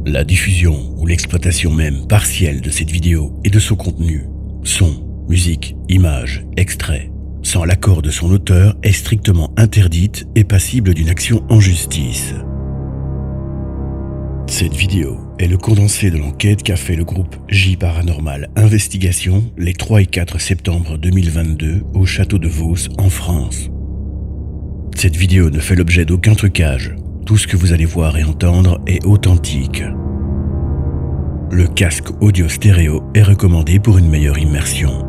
La diffusion ou l'exploitation même partielle de cette vidéo et de son contenu, son, musique, images, extraits, sans l'accord de son auteur est strictement interdite et passible d'une action en justice. Cette vidéo est le condensé de l'enquête qu'a fait le groupe J Paranormal Investigation les 3 et 4 septembre 2022 au château de Vos en France. Cette vidéo ne fait l'objet d'aucun trucage. Tout ce que vous allez voir et entendre est authentique. Le casque audio stéréo est recommandé pour une meilleure immersion.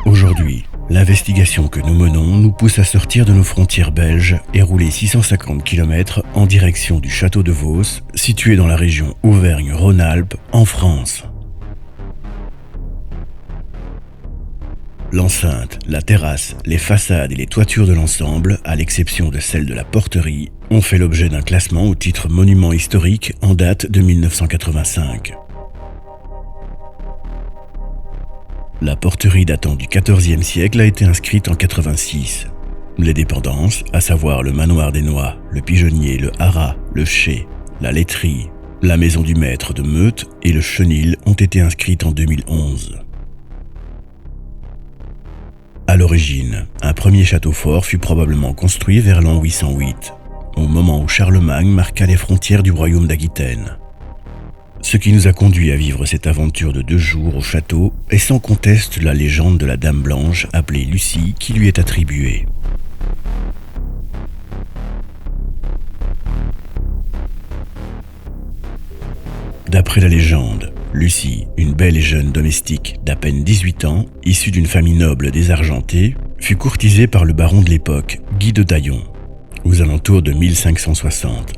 Aujourd'hui, l'investigation que nous menons nous pousse à sortir de nos frontières belges et rouler 650 km en direction du château de Vos, situé dans la région Auvergne-Rhône-Alpes, en France. L'enceinte, la terrasse, les façades et les toitures de l'ensemble, à l'exception de celle de la porterie, ont fait l'objet d'un classement au titre monument historique en date de 1985. La porterie datant du XIVe siècle a été inscrite en 86. Les dépendances, à savoir le manoir des Noix, le pigeonnier, le haras, le chai, la laiterie, la maison du maître de Meute et le chenil ont été inscrites en 2011. À l'origine, un premier château fort fut probablement construit vers l'an 808, au moment où Charlemagne marqua les frontières du royaume d'Aquitaine. Ce qui nous a conduit à vivre cette aventure de 2 jours au château est sans conteste la légende de la Dame Blanche appelée Lucie qui lui est attribuée. D'après la légende, Lucie, une belle et jeune domestique d'à peine 18 ans, issue d'une famille noble désargentée, fut courtisée par le baron de l'époque, Guy de Daillon, aux alentours de 1560,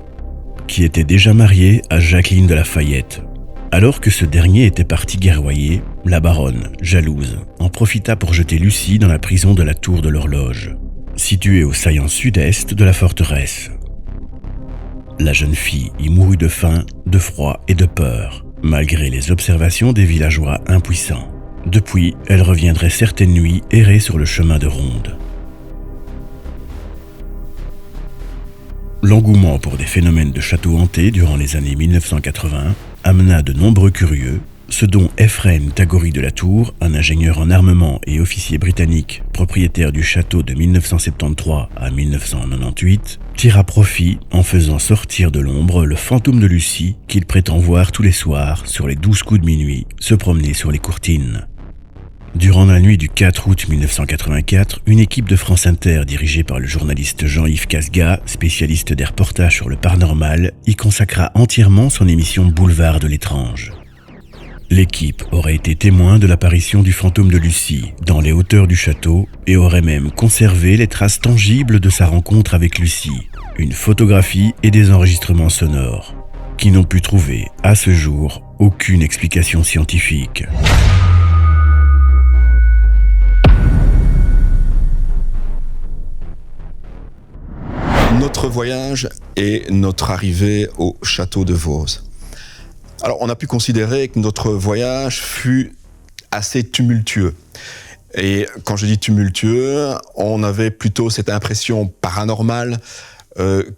qui était déjà marié à Jacqueline de La Fayette. Alors que ce dernier était parti guerroyer, la baronne, jalouse, en profita pour jeter Lucie dans la prison de la Tour de l'Horloge, située au saillant sud-est de la forteresse. La jeune fille y mourut de faim, de froid et de peur, malgré les observations des villageois impuissants. Depuis, elle reviendrait certaines nuits errer sur le chemin de ronde. L'engouement pour des phénomènes de châteaux hantés durant les années 1980 amena de nombreux curieux, ce dont Ephraim Tagori de la Tour, un ingénieur en armement et officier britannique, propriétaire du château de 1973 à 1998, tira profit en faisant sortir de l'ombre le fantôme de Lucie qu'il prétend voir tous les soirs sur les 12 coups de minuit se promener sur les courtines. Durant la nuit du 4 août 1984, une équipe de France Inter dirigée par le journaliste Jean-Yves Casga, spécialiste des reportages sur le paranormal, y consacra entièrement son émission Boulevard de l'étrange. L'équipe aurait été témoin de l'apparition du fantôme de Lucie dans les hauteurs du château et aurait même conservé les traces tangibles de sa rencontre avec Lucie, une photographie et des enregistrements sonores, qui n'ont pu trouver, à ce jour, aucune explication scientifique. Notre voyage et notre arrivée au château de Vos. Alors, on a pu considérer que notre voyage fut assez tumultueux. Et quand je dis tumultueux, on avait plutôt cette impression paranormale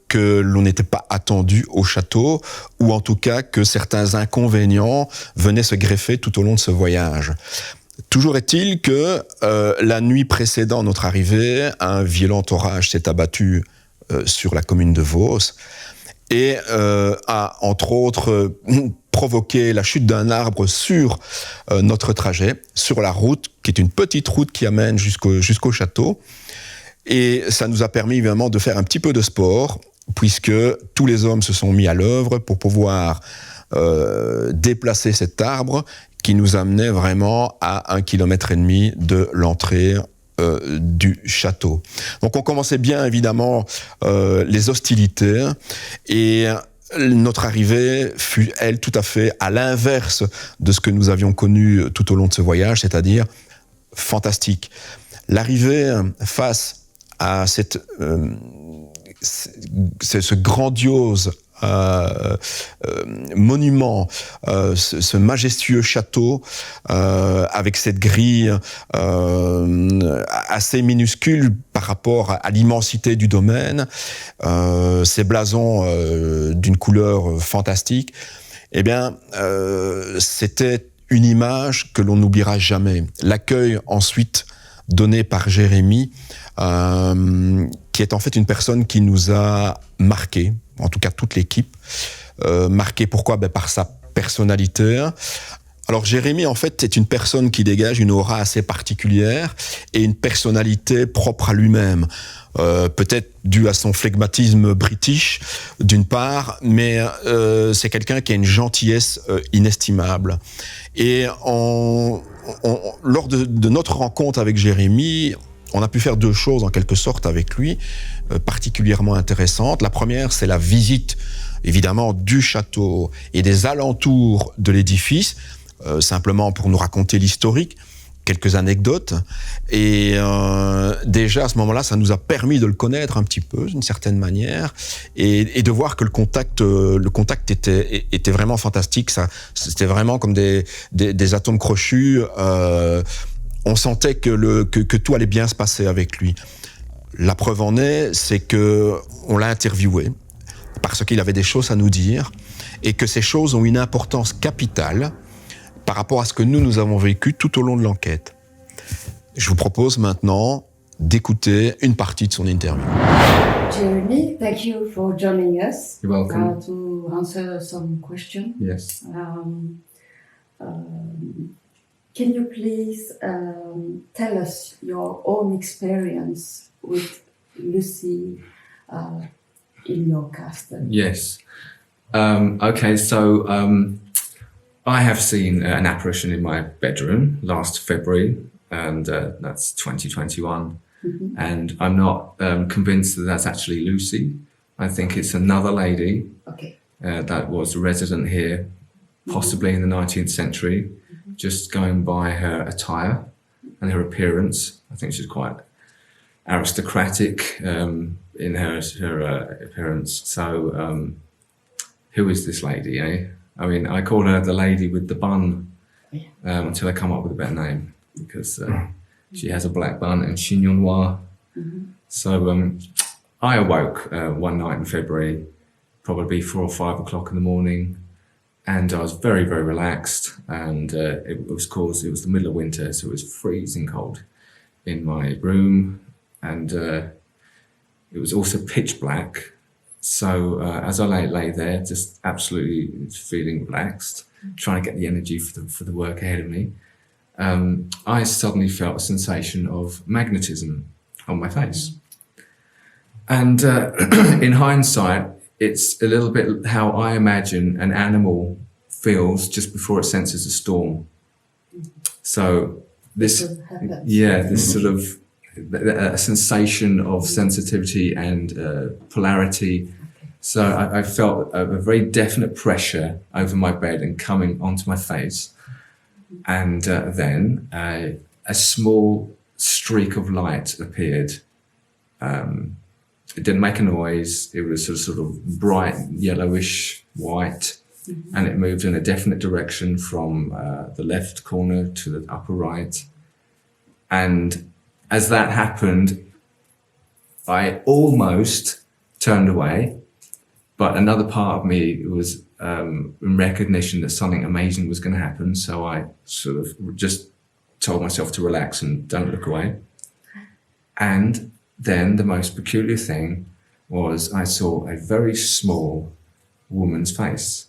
que l'on n'était pas attendu au château, ou en tout cas que certains inconvénients venaient se greffer tout au long de ce voyage. Toujours est-il que la nuit précédant notre arrivée, un violent orage s'est abattu sur la commune de Vos et a, entre autres, provoqué la chute d'un arbre sur notre trajet, sur la route, qui est une petite route qui amène jusqu'au château. Et ça nous a permis évidemment de faire un petit peu de sport, puisque tous les hommes se sont mis à l'œuvre pour pouvoir déplacer cet arbre qui nous amenait vraiment à 1,5 km de l'entrée du château. Donc on commençait bien évidemment les hostilités et notre arrivée fut, elle, tout à fait à l'inverse de ce que nous avions connu tout au long de ce voyage, c'est-à-dire fantastique. L'arrivée face à ce grandiose monument, ce majestueux château avec cette grille assez minuscule par rapport à l'immensité du domaine, ces blasons d'une couleur fantastique, eh bien, c'était une image que l'on n'oubliera jamais. L'accueil ensuite donné par Jérémy, qui est en fait une personne qui nous a marqué, en tout cas toute l'équipe. Marqué pourquoi ? Par sa personnalité. Alors Jérémy, en fait, est une personne qui dégage une aura assez particulière et une personnalité propre à lui-même. Peut-être dû à son flegmatisme british, d'une part, mais c'est quelqu'un qui a une gentillesse inestimable. Et lors de notre rencontre avec Jérémy, on a pu faire 2 choses en quelque sorte avec lui, particulièrement intéressantes. La première, c'est la visite évidemment du château et des alentours de l'édifice, simplement pour nous raconter l'historique, quelques anecdotes. Et déjà à ce moment-là, ça nous a permis de le connaître un petit peu, d'une certaine manière, et de voir que le contact était vraiment fantastique. C'était vraiment comme des atomes crochus. On sentait que tout allait bien se passer avec lui. La preuve en est, c'est que on l'a interviewé parce qu'il avait des choses à nous dire et que ces choses ont une importance capitale par rapport à ce que nous avons vécu tout au long de l'enquête. Je vous propose maintenant d'écouter une partie de son interview. Jeremy, thank you for joining us. You're welcome. To answer some questions. Yes. Can you please tell us your own experience with Lucy in your castle? Yes. Okay, so I have seen an apparition in my bedroom last February, and that's 2021. Mm-hmm. And I'm not convinced that that's actually Lucy. I think it's another lady Okay. that was a resident here, possibly in the 19th century, just going by her attire and her appearance. I think she's quite aristocratic in her appearance. So who is this lady, eh? I mean, I call her the lady with the bun until I come up with a better name, because she has a black bun and chignon noir. Mm-hmm. So I awoke one night in February, probably 4 or 5 o'clock in the morning, and I was very, very relaxed. And it was the middle of winter, so it was freezing cold in my room, and it was also pitch black. So as I lay there, just absolutely feeling relaxed, trying to get the energy for the work ahead of me, I suddenly felt a sensation of magnetism on my face. And in hindsight, it's a little bit how I imagine an animal feels just before it senses a storm. So this sort of a sensation of sensitivity and polarity. So I felt a very definite pressure over my bed and coming onto my face. And then a small streak of light appeared. It didn't make a noise. It was sort of bright yellowish white, and it moved in a definite direction from the left corner to the upper right. And as that happened, I almost turned away, but another part of me was in recognition that something amazing was going to happen. So I sort of just told myself to relax and don't look away. And then the most peculiar thing was I saw a very small woman's face.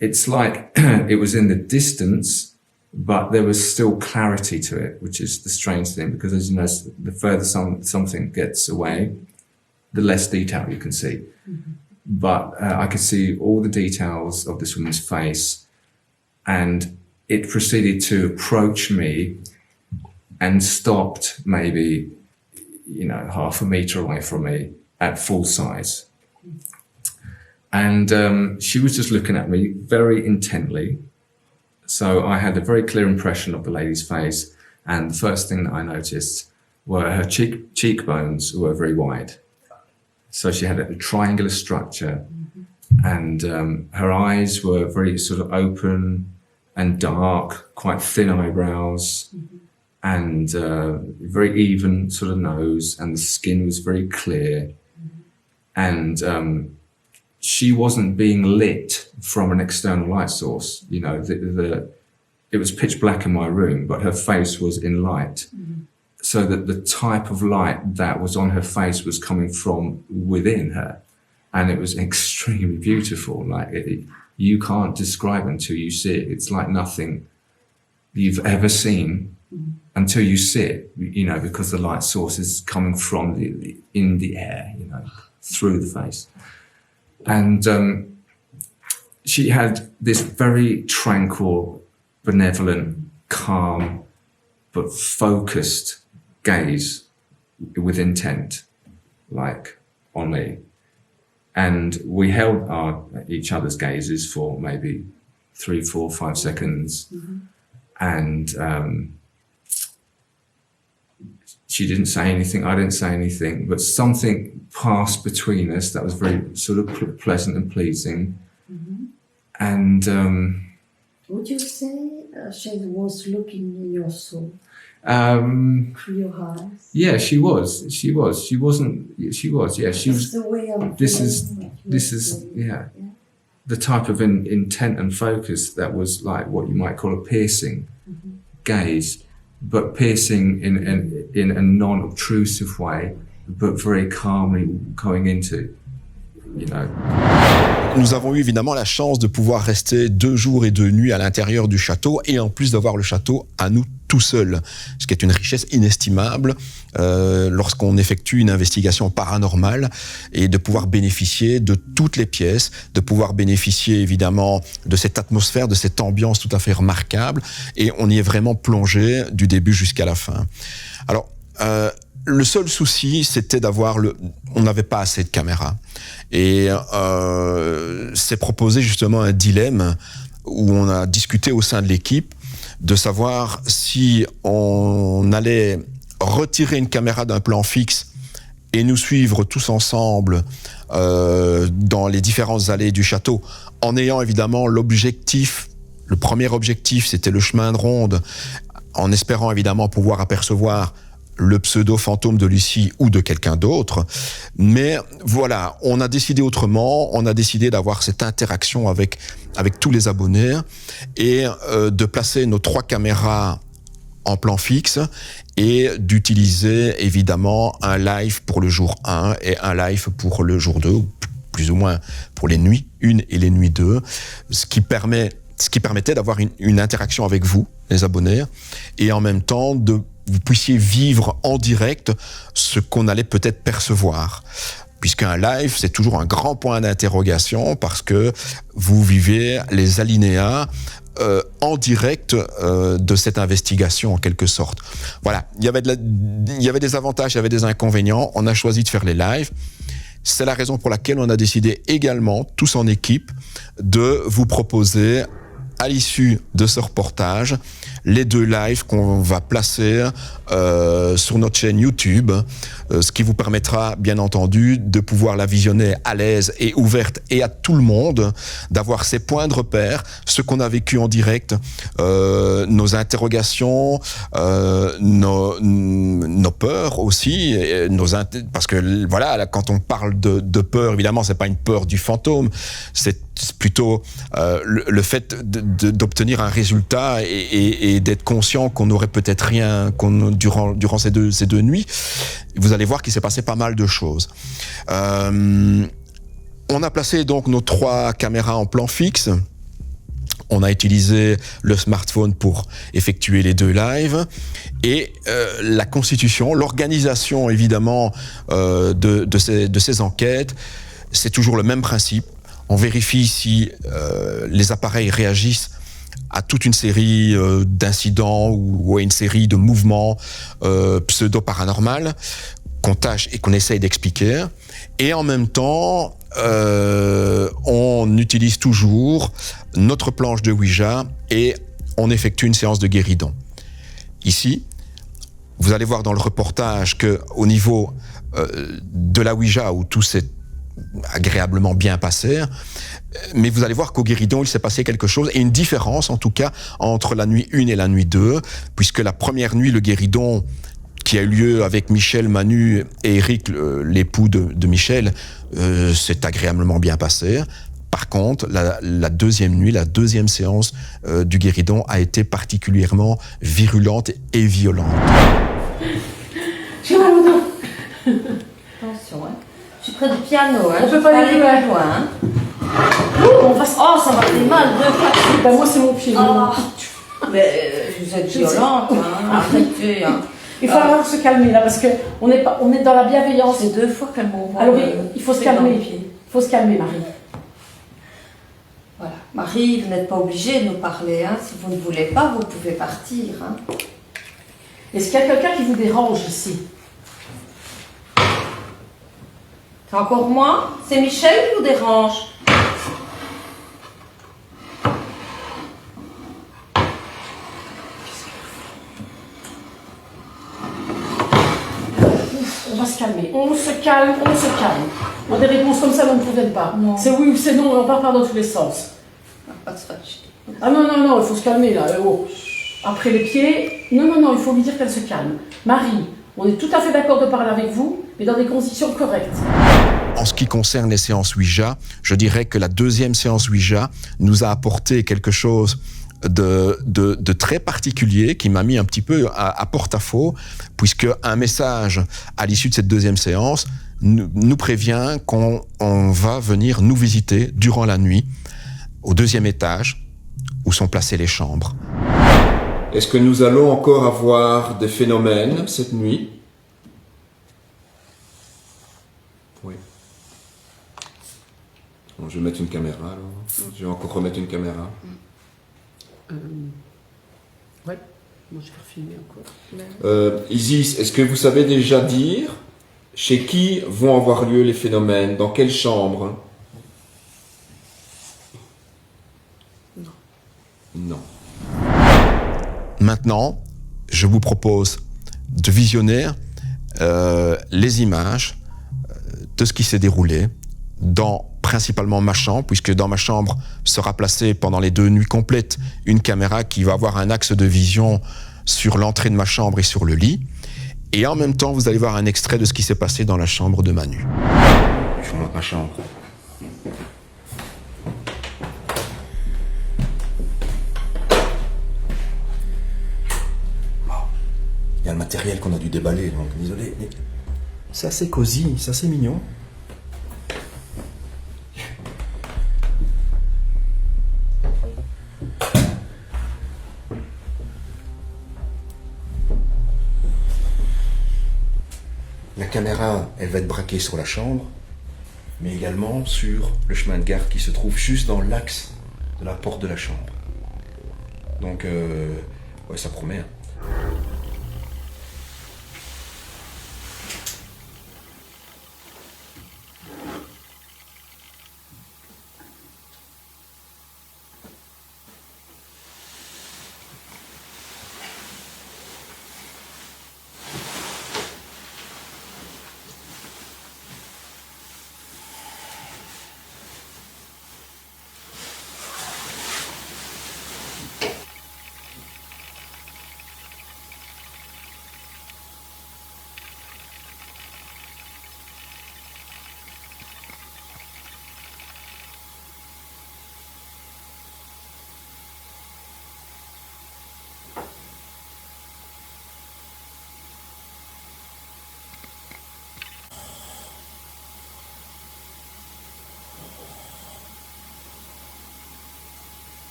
It's like it was in the distance, but there was still clarity to it, which is the strange thing, because as you know, the further something gets away, the less detail you can see. Mm-hmm. But I could see all the details of this woman's face, and it proceeded to approach me and stopped maybe, half a meter away from me at full size. And she was just looking at me very intently. So I had a very clear impression of the lady's face. And the first thing that I noticed were her cheekbones were very wide. So she had a triangular structure, and her eyes were very sort of open and dark, quite thin eyebrows, and very even sort of nose, and the skin was very clear. And she wasn't being lit from an external light source. It was pitch black in my room, but her face was in light. So that the type of light that was on her face was coming from within her. And it was extremely beautiful. You can't describe it until you see it. It's like nothing you've ever seen until you see it, because the light source is coming from in the air, through the face. And she had this very tranquil, benevolent, calm, but focused gaze with intent, on me. And we held each other's gazes for maybe 3, 4, 5 seconds. And she didn't say anything, I didn't say anything, but something passed between us that was very sort of pleasant and pleasing. And would you say she was looking in your soul? Through your eyes? Yeah, she was. She was. She wasn't. She was. Yeah, she was. The way I'm this is the type of intent and focus that was like what you might call a piercing gaze, but piercing in a non-obtrusive way, but very calmly going into, you know. Nous avons eu évidemment la chance de pouvoir rester 2 jours et 2 nuits à l'intérieur du château et en plus d'avoir le château à nous tout seuls, ce qui est une richesse inestimable lorsqu'on effectue une investigation paranormale et de pouvoir bénéficier de toutes les pièces, de pouvoir bénéficier évidemment de cette atmosphère, de cette ambiance tout à fait remarquable et on y est vraiment plongé du début jusqu'à la fin. Alors, le seul souci, c'était on n'avait pas assez de caméras. Et c'est proposé justement un dilemme où on a discuté au sein de l'équipe de savoir si on allait retirer une caméra d'un plan fixe et nous suivre tous ensemble dans les différentes allées du château, en ayant évidemment l'objectif, le premier objectif, c'était le chemin de ronde, en espérant évidemment pouvoir apercevoir le pseudo-fantôme de Lucie ou de quelqu'un d'autre. Mais voilà, on a décidé autrement, on a décidé d'avoir cette interaction avec tous les abonnés et de placer nos 3 caméras en plan fixe et d'utiliser évidemment un live pour le jour 1 et un live pour le jour 2, ou plus ou moins pour les nuits 1 et les nuits 2, ce qui permettait d'avoir une interaction avec vous, les abonnés, et en même temps vous puissiez vivre en direct ce qu'on allait peut-être percevoir. Puisqu'un live, c'est toujours un grand point d'interrogation parce que vous vivez les alinéas en direct de cette investigation en quelque sorte. Voilà, il y avait des avantages, il y avait des inconvénients. On a choisi de faire les lives. C'est la raison pour laquelle on a décidé également, tous en équipe, de vous proposer à l'issue de ce reportage les 2 lives qu'on va placer sur notre chaîne YouTube, ce qui vous permettra bien entendu de pouvoir la visionner à l'aise et ouverte et à tout le monde, d'avoir ces points de repère, ce qu'on a vécu en direct, nos interrogations, nos peurs aussi, parce que voilà, quand on parle de peur, évidemment, c'est pas une peur du fantôme, c'est plutôt le fait d'obtenir un résultat et d'être conscient qu'on n'aurait peut-être rien durant ces deux nuits. Vous allez voir qu'il s'est passé pas mal de choses. On a placé donc nos 3 caméras en plan fixe. On a utilisé le smartphone pour effectuer les 2 lives et la constitution, l'organisation évidemment de ces enquêtes, c'est toujours le même principe. On vérifie si les appareils réagissent à toute une série d'incidents ou à une série de mouvements pseudo-paranormaux qu'on tâche et qu'on essaye d'expliquer. Et en même temps, on utilise toujours notre planche de Ouija et on effectue une séance de guéridon. Ici, vous allez voir dans le reportage qu'au niveau de la Ouija, où tout s'est agréablement bien passé, mais vous allez voir qu'au guéridon il s'est passé quelque chose et une différence en tout cas entre la nuit 1 et la nuit 2, puisque la première nuit, le guéridon qui a eu lieu avec Michel, Manu et Eric, l'époux de Michel, s'est agréablement bien passé. Par contre, la deuxième nuit, la deuxième séance du guéridon a été particulièrement virulente et violente. J'ai mal au dos. Attention, hein. Je suis près du piano, hein. On peut pas aller plus loin, hein. On va... Oh, ça m'a fait mal 2 fois. Ben moi, c'est mon pied. Oh. Mais vous êtes violente, hein. Arrêtez, hein. Il faut vraiment se calmer là parce qu'on est dans la bienveillance. C'est 2 fois qu'elle m'envoie. Alors il faut se calmer. Il faut se calmer, Marie. Voilà. Marie, vous n'êtes pas obligée de nous parler, hein. Si vous ne voulez pas, vous pouvez partir, hein. Est-ce qu'il y a quelqu'un qui vous dérange ici? C'est encore moi? C'est Michel qui vous dérange? On va se calmer. On se calme. Bon, des réponses comme ça, on ne pouvait pas. Non. C'est oui ou c'est non, on part dans tous les sens. Pas de fâcher. Ah non, il faut se calmer là. Oh. Après les pieds, non, il faut lui dire qu'elle se calme. Marie, on est tout à fait d'accord de parler avec vous, mais dans des conditions correctes. En ce qui concerne les séances Ouija, je dirais que la deuxième séance Ouija nous a apporté quelque chose de très particulier qui m'a mis un petit peu à porte-à-faux, puisque un message à l'issue de cette deuxième séance nous prévient qu'on va venir nous visiter durant la nuit au deuxième étage où sont placées les chambres. Est-ce que nous allons encore avoir des phénomènes cette nuit? Oui. Bon, je vais mettre une caméra alors. Je vais encore remettre une caméra. Ouais, moi je vais filmer encore. Isis, est-ce que vous savez déjà dire chez qui vont avoir lieu les phénomènes? Dans quelle chambre? Non. Non. Maintenant, je vous propose de visionner les images de ce qui s'est déroulé dans principalement ma chambre, puisque dans ma chambre sera placée pendant les 2 nuits complètes une caméra qui va avoir un axe de vision sur l'entrée de ma chambre et sur le lit. Et en même temps, vous allez voir un extrait de ce qui s'est passé dans la chambre de Manu. Je vous montre ma chambre. Il y a le matériel qu'on a dû déballer, donc désolé. Mais c'est assez cosy, c'est assez mignon. La caméra, elle va être braquée sur la chambre, mais également sur le chemin de garde qui se trouve juste dans l'axe de la porte de la chambre. Donc, ouais, ça promet. Hein.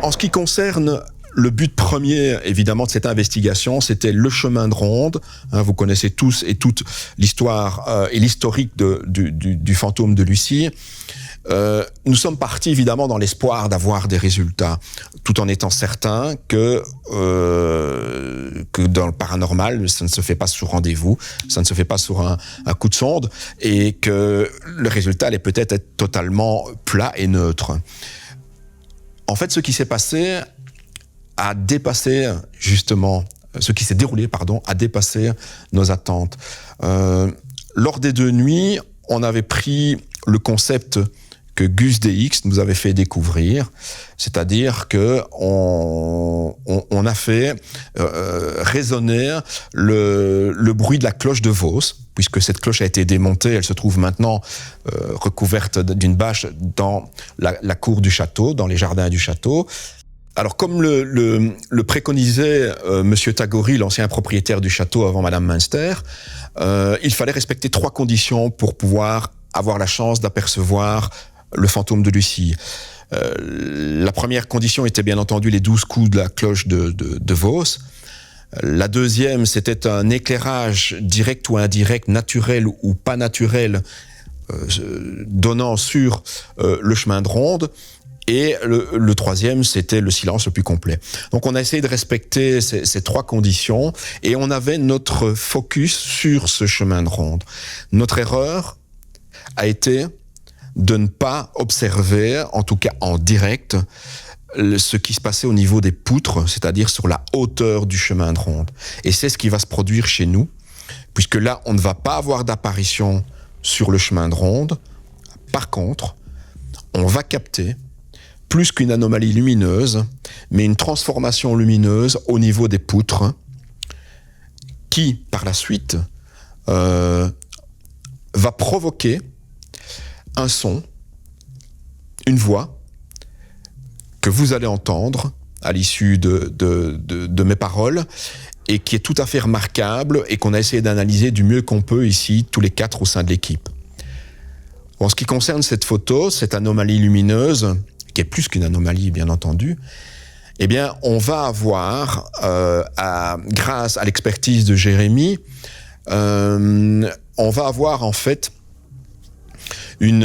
En ce qui concerne le but premier, évidemment, de cette investigation, c'était le chemin de ronde. Vous connaissez tous et toutes l'histoire et l'historique du fantôme de Lucie. Nous sommes partis, évidemment, dans l'espoir d'avoir des résultats, tout en étant certains que dans le paranormal, ça ne se fait pas sur rendez-vous, ça ne se fait pas sur un coup de sonde, et que le résultat allait peut-être être totalement plat et neutre. En fait, ce qui s'est passé a dépassé, justement, ce qui s'est déroulé, a dépassé nos attentes. Lors des 2 nuits, on avait pris le concept que Gus DX nous avait fait découvrir, c'est-à-dire que on a fait résonner le bruit de la cloche de Vos, puisque cette cloche a été démontée, elle se trouve maintenant recouverte d'une bâche dans la cour du château, dans les jardins du château. Alors, comme le préconisait Monsieur Tagori, l'ancien propriétaire du château avant Madame Münster, il fallait respecter 3 conditions pour pouvoir avoir la chance d'apercevoir le fantôme de Lucie. La première condition était bien entendu les 12 coups de la cloche de Vos. La deuxième, c'était un éclairage direct ou indirect, naturel ou pas naturel, donnant sur le chemin de ronde. Et le troisième, c'était le silence le plus complet. Donc on a essayé de respecter ces 3 conditions et on avait notre focus sur ce chemin de ronde. Notre erreur a été de ne pas observer, en tout cas en direct, ce qui se passait au niveau des poutres, c'est-à-dire sur la hauteur du chemin de ronde. Et c'est ce qui va se produire chez nous, puisque là, on ne va pas avoir d'apparition sur le chemin de ronde. Par contre, on va capter plus qu'une anomalie lumineuse, mais une transformation lumineuse au niveau des poutres, qui, par la suite, va provoquer un son, une voix, que vous allez entendre à l'issue de mes paroles, et qui est tout à fait remarquable, et qu'on a essayé d'analyser du mieux qu'on peut ici, tous les 4 au sein de l'équipe. En ce qui concerne cette photo, cette anomalie lumineuse, qui est plus qu'une anomalie, bien entendu, eh bien, on va avoir, grâce à l'expertise de Jérémy, on va avoir en fait une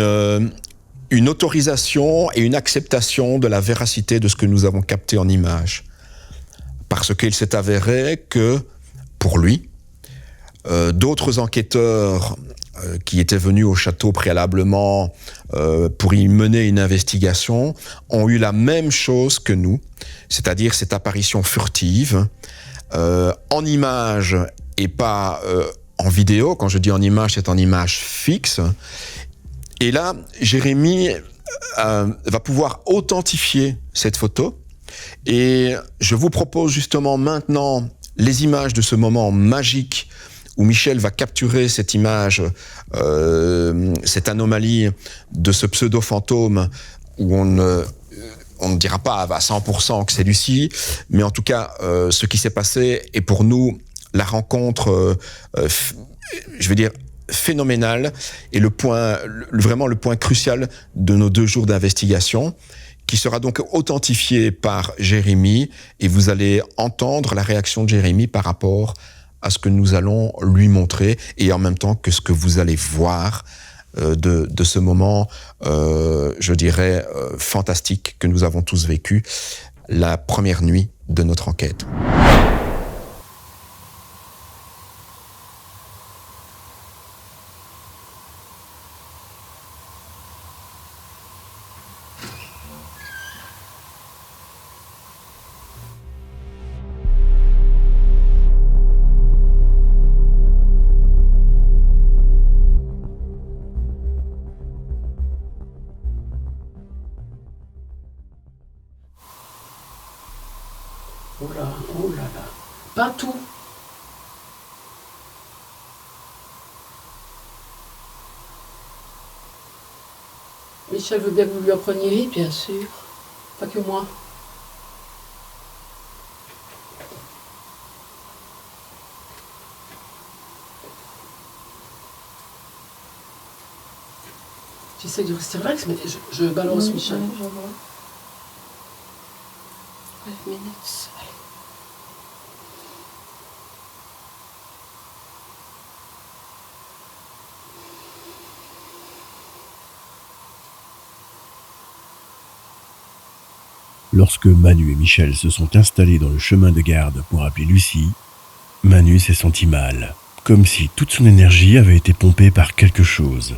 autorisation et une acceptation de la véracité de ce que nous avons capté en images. Parce qu'il s'est avéré que, pour lui, d'autres enquêteurs qui étaient venus au château préalablement pour y mener une investigation ont eu la même chose que nous, c'est-à-dire cette apparition furtive en image et pas en vidéo. Quand je dis en image, c'est en image fixe. Et là, Jérémy va pouvoir authentifier cette photo. Et je vous propose justement maintenant les images de ce moment magique où Michel va capturer cette image, cette anomalie de ce pseudo-fantôme où on ne dira pas à 100% que c'est Lucie, mais en tout cas, ce qui s'est passé est pour nous la rencontre, je veux dire, phénoménale et vraiment le point crucial de nos 2 jours d'investigation, qui sera donc authentifié par Jérémy, et vous allez entendre la réaction de Jérémy par rapport à ce que nous allons lui montrer, et en même temps que ce que vous allez voir de ce moment, je dirais, fantastique que nous avons tous vécu la première nuit de notre enquête. Oh là là. Pas tout. Michel veut bien que vous lui appreniez vite, bien sûr. Pas que moi. J'essaie de rester relax, mais je balance Michel. Je vois. 5 minutes. Allez. Lorsque Manu et Michel se sont installés dans le chemin de garde pour appeler Lucie, Manu s'est senti mal, comme si toute son énergie avait été pompée par quelque chose.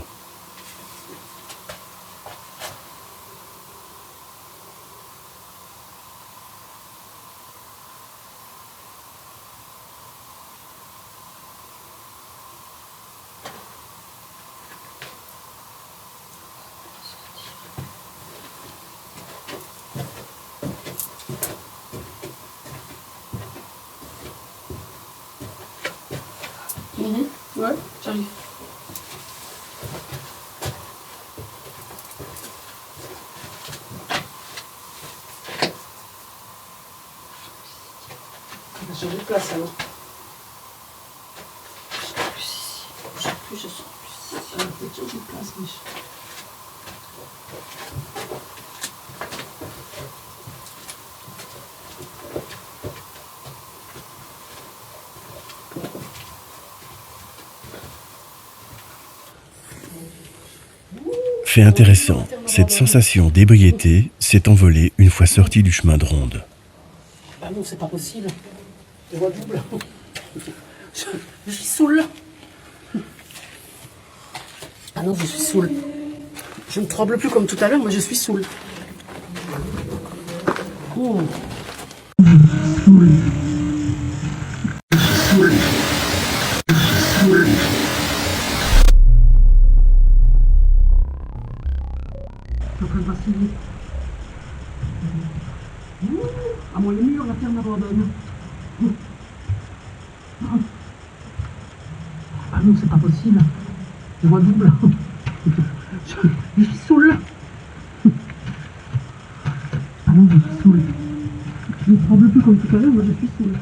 Ouais, j'arrive. On va changer de place alors. Je sens plus, je sens plus. On va changer de place, Michel. Fait intéressant, cette sensation d'ébriété s'est envolée une fois sorti du chemin de ronde. Bah non, c'est pas possible. Je vois double. Je suis saoule. Ah non, je suis saoule. Je ne tremble plus comme tout à l'heure, moi je suis saoule. Oh. À moi les murs, la terre m'abandonne. Ah non, c'est pas possible. Je vois double. Je suis saoule. Ah non, je suis saoule. Je ne tremble plus comme tout à l'heure, moi je suis saoule.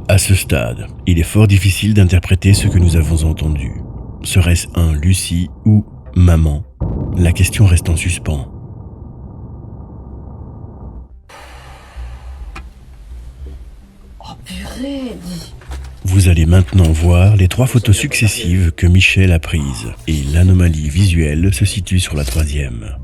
À ce stade, il est fort difficile d'interpréter ce que nous avons entendu. Serait-ce un Lucie ou maman? La question reste en suspens. Oh purée, dis. Vous allez maintenant voir les 3 photos successives que Michel a prises, et l'anomalie visuelle se situe sur la 3e.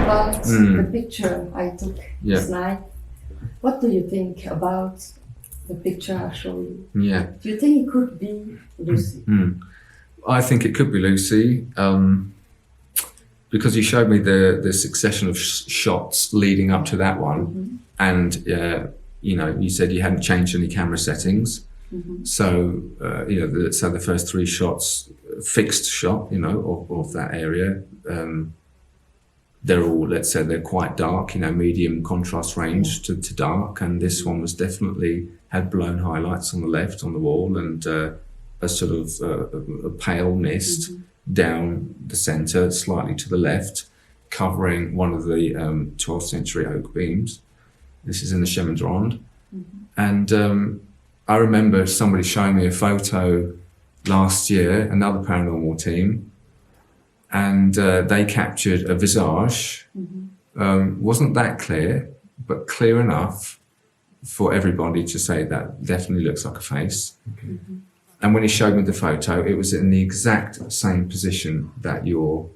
About the picture I took this night, what do you think about the picture I showed you? Yeah. Do you think it could be Lucy? I think it could be Lucy, because you showed me the succession of shots leading up to that one, and you said you hadn't changed any camera settings, so the first 3 shots, fixed shot, of that area. They're all, let's say, they're quite dark, medium contrast range to dark, and this one was definitely had blown highlights on the left on the wall, and a sort of a pale mist down the centre, slightly to the left, covering one of the 12th century oak beams. This is in the Chemin de Ronde. And I remember somebody showing me a photo last year, another paranormal team, and they captured a visage. Wasn't that clear, but clear enough for everybody to say that definitely looks like a face. And when he showed me the photo, it was in the exact same position that your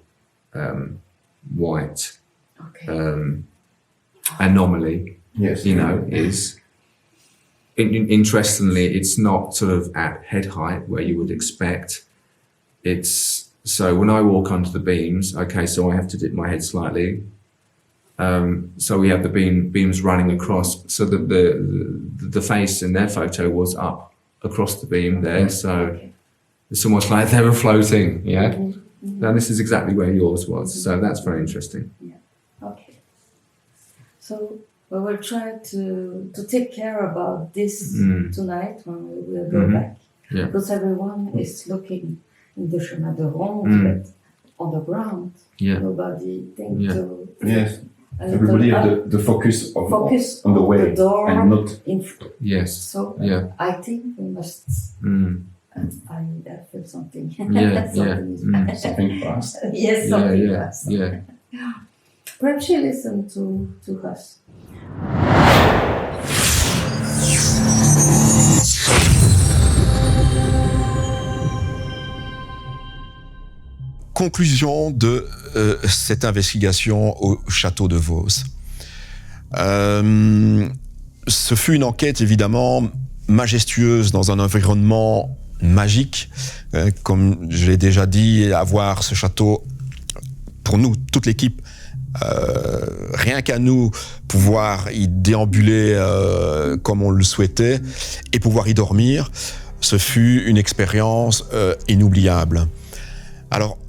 white anomaly, is. Interestingly, it's not sort of at head height where you would expect. So when I walk onto the beams, so I have to dip my head slightly. So we have the beams running across. So the face in their photo was up across the beam there. So it's almost like they were floating. Yeah. Now this is exactly where yours was. So that's very interesting. Yeah. Okay. So we will try to take care about this tonight when we will go back. Yeah. Because everyone is looking in the Chemin de Ronde, but on the ground, nobody thinks to... Yes, everybody had the focus on the way, the door, and not... Yes. So I think we must... I feel something. Something fast. Yes, something fast. Yeah. Perhaps you listen to us. Conclusion de cette investigation au château de Vos. Ce fut une enquête évidemment majestueuse dans un environnement magique. Comme je l'ai déjà dit, avoir ce château, pour nous, toute l'équipe, rien qu'à nous, pouvoir y déambuler comme on le souhaitait et pouvoir y dormir, ce fut une expérience inoubliable. Alors,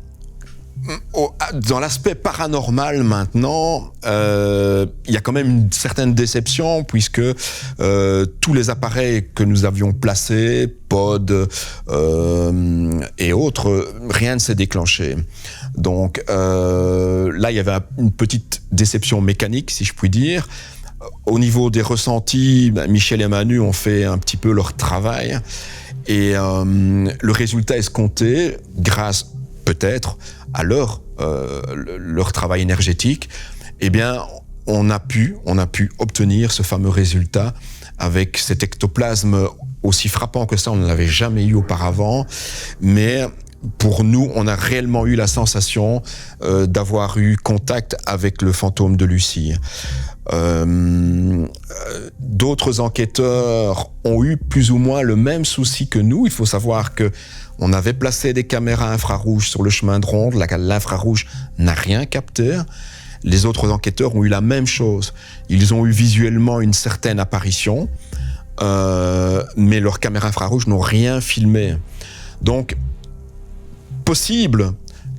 dans l'aspect paranormal maintenant, il y a quand même une certaine déception puisque tous les appareils que nous avions placés, pods et autres, rien ne s'est déclenché. Donc là, il y avait une petite déception mécanique, si je puis dire. Au niveau des ressentis, Michel et Manu ont fait un petit peu leur travail et le résultat escompté, grâce peut-être à leur travail énergétique, eh bien, on a pu obtenir ce fameux résultat avec cet ectoplasme aussi frappant que ça, on ne l'avait jamais eu auparavant, mais pour nous, on a réellement eu la sensation d'avoir eu contact avec le fantôme de Lucie. D'autres enquêteurs ont eu plus ou moins le même souci que nous. Il faut savoir que on avait placé des caméras infrarouges sur le chemin de ronde, l'infrarouge n'a rien capté. Les autres enquêteurs ont eu la même chose. Ils ont eu visuellement une certaine apparition, mais leurs caméras infrarouges n'ont rien filmé. Donc, possible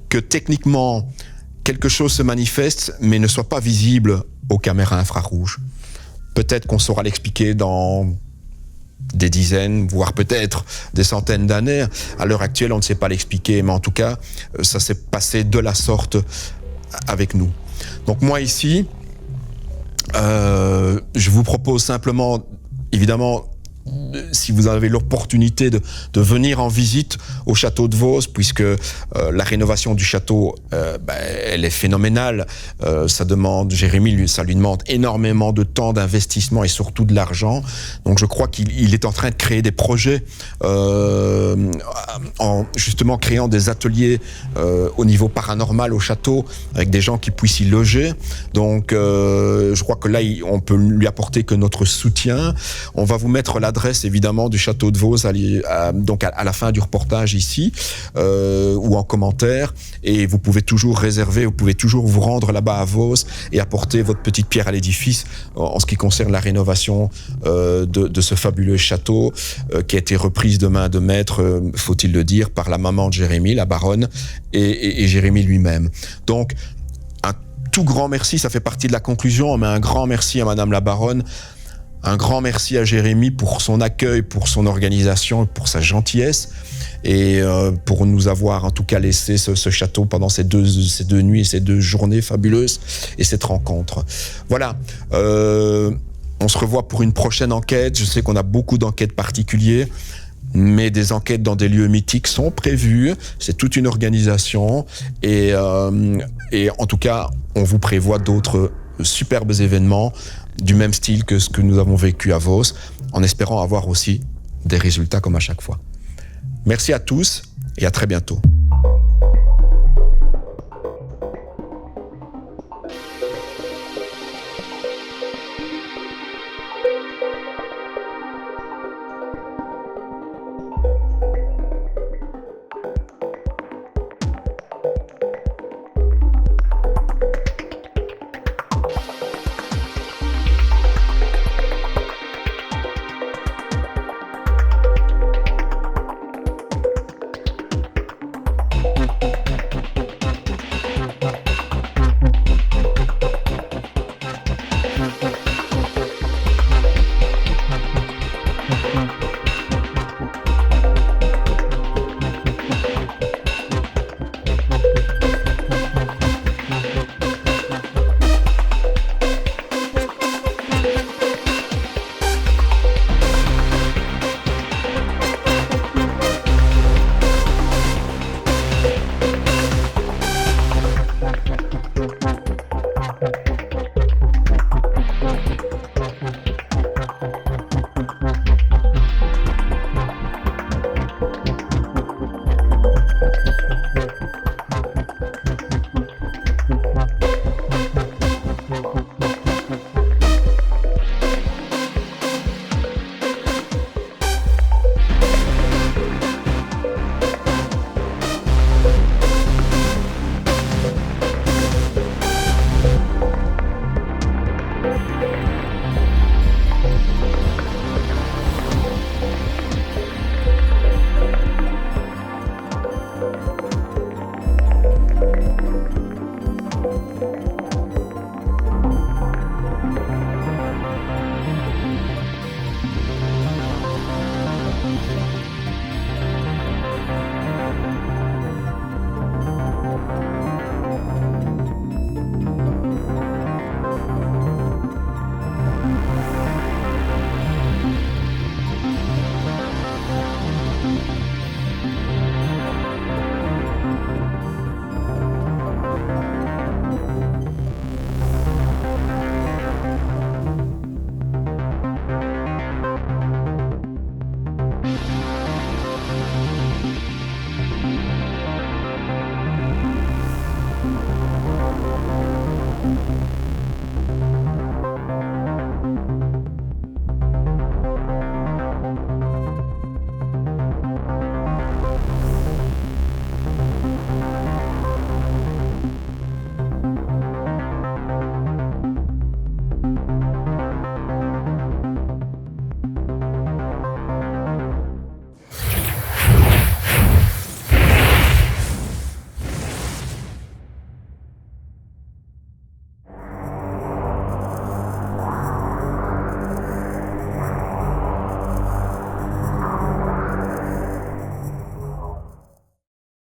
que techniquement, quelque chose se manifeste, mais ne soit pas visible aux caméras infrarouges. Peut-être qu'on saura l'expliquer dans des dizaines, voire peut-être des centaines d'années. À l'heure actuelle, on ne sait pas l'expliquer, mais en tout cas, ça s'est passé de la sorte avec nous. Donc moi ici, je vous propose simplement, évidemment, si vous avez l'opportunité de venir en visite au château de Vos, puisque la rénovation du château, elle est phénoménale. Ça lui demande énormément de temps, d'investissement et surtout de l'argent. Donc je crois qu'il est en train de créer des projets en justement créant des ateliers au niveau paranormal au château avec des gens qui puissent y loger. Donc je crois que là on peut lui apporter que notre soutien. On va vous mettre l'adresse évidemment du château de Vos donc à la fin du reportage ici ou en commentaire, et vous pouvez toujours réserver, vous pouvez toujours vous rendre là-bas à Vos et apporter votre petite pierre à l'édifice en ce qui concerne la rénovation de ce fabuleux château qui a été reprise de main de maître, faut-il le dire, par la maman de Jérémy, la baronne, et Jérémy lui-même. Donc un tout grand merci, ça fait partie de la conclusion, mais un grand merci à madame la baronne. Un grand merci à Jérémy pour son accueil, pour son organisation, pour sa gentillesse et pour nous avoir en tout cas laissé ce château pendant ces deux nuits et ces 2 journées fabuleuses et cette rencontre. Voilà, on se revoit pour une prochaine enquête. Je sais qu'on a beaucoup d'enquêtes particulières, mais des enquêtes dans des lieux mythiques sont prévues. C'est toute une organisation et en tout cas, on vous prévoit d'autres superbes événements du même style que ce que nous avons vécu à Vos, en espérant avoir aussi des résultats comme à chaque fois. Merci à tous et à très bientôt.